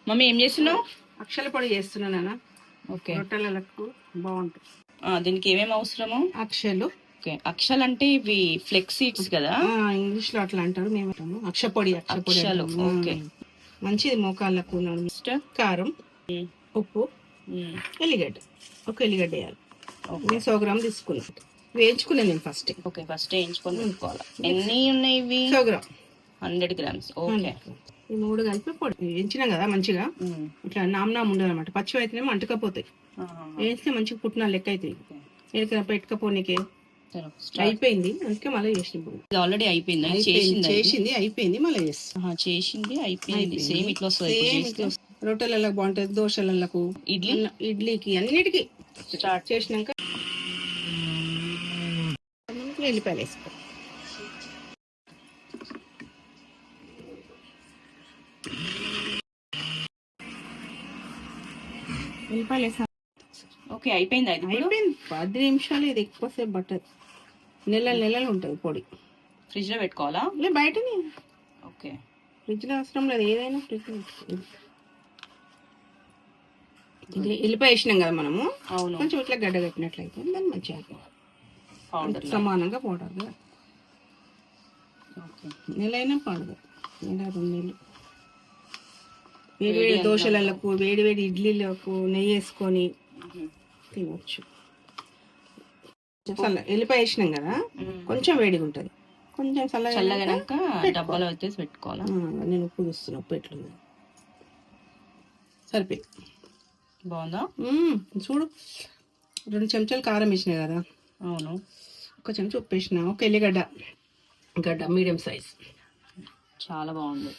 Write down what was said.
Mummy ఏం చేస్తున్నావు? అక్షల పొడి చేస్తున్నానా. ఓకే. రొట్టెలకు బాగుంటుంది. దీనికి ఏమేమి అవసరము? అక్షలు. ఓకే. అక్షలు అంటే ఇవి ఫ్లెక్స్ సీడ్స్ కదా? ఇంగ్లీష్ లో అట్లా అంటారు, మేము అంటాము అక్ష పొడి. అక్షలు. ఓకే. మంచిది మోకాళ్ళకు. కారం, ఉప్పు, ఎల్లిగడ్డ. ఒక ఎల్లిగడ్డ వేయాలి. 100 గ్రాములు తీసుకున్నాను. వేయించుకున్నాను నేను ఫస్ట్. ఓకే, ఫస్ట్ వేయించుకొని పెట్టుకోవాలి. ఎన్ని ఉన్నాయి ఇవి? 100 గ్రామ్, 100 గ్రామ్స్. ఓకే. ఈ 3 కలిపి పొడి వేయించినాం కదా మంచిగా. ఇట్లా నామ్ ఉండదు అనమాట. పచ్చివి అయితేనేమో అంటుకపోతాయి, వేస్తే మంచిగా పుట్టినాలు లెక్క అవుతాయి. పెట్టుకపోనీకే అయిపోయింది, అందుకే మళ్ళీ చేసిన. ఆల్రెడీ అయిపోయింది. అయిపోయింది మళ్ళీ చేసింది అయిపోయింది. సేమ్ ఇట్లా వస్తుంది. రొట్టెలకు బాగుంటుంది, దోశలకు, ఇడ్లీకి, అన్నిటికీ. స్టార్ట్ చేసినాక ఎల్లిపాయలు వేసుకో. ఎల్లిపాయలు వేసా. ఓకే, అయిపోయింది. 10 నిమిషాలు. ఇది ఎక్కువసేపు పట్టదు. నెలలు ఉంటుంది పొడి. ఫ్రిడ్జ్ లో పెట్టుకోవాలా? లే, బయటని. ఓకే, ఫ్రిడ్జ్ లో అవసరం లేదు, ఏదైనా ఫ్రిడ్జ్ లో. ఇది ఎల్లిపాయ వేసినాం కదా మనము. అవును. కొంచెం ఇట్లా గడ్డ కట్టినట్లయితే దాన్ని మంచిగా పౌడర్ సమానంగా పౌడర్ కదా. నెలైనా పడదు, 2 నెలలు. వేడి దోశలకు, వేడి ఇడ్లీలకు నెయ్యి వేసుకొని తినవచ్చు. ఎల్లిపాయ వేసినాం కదా, కొంచెం వేడిగా ఉంటుంది. కొంచెం చల్లగా డబ్బాలో వచ్చేసి పెట్టుకోవాలా? నేను ఉప్పు చూస్తున్నా, ఉప్పు ఎట్లుంది. సరిపోయి బాగుందా? చూడు, 2 చెంచాలు కారం వేసినాయి కదా. అవును. 1 చెంచా ఉప్పు వేసిన. ఒక ఎల్లిగడ్డ మీడియం సైజ్. చాలా బాగుంది.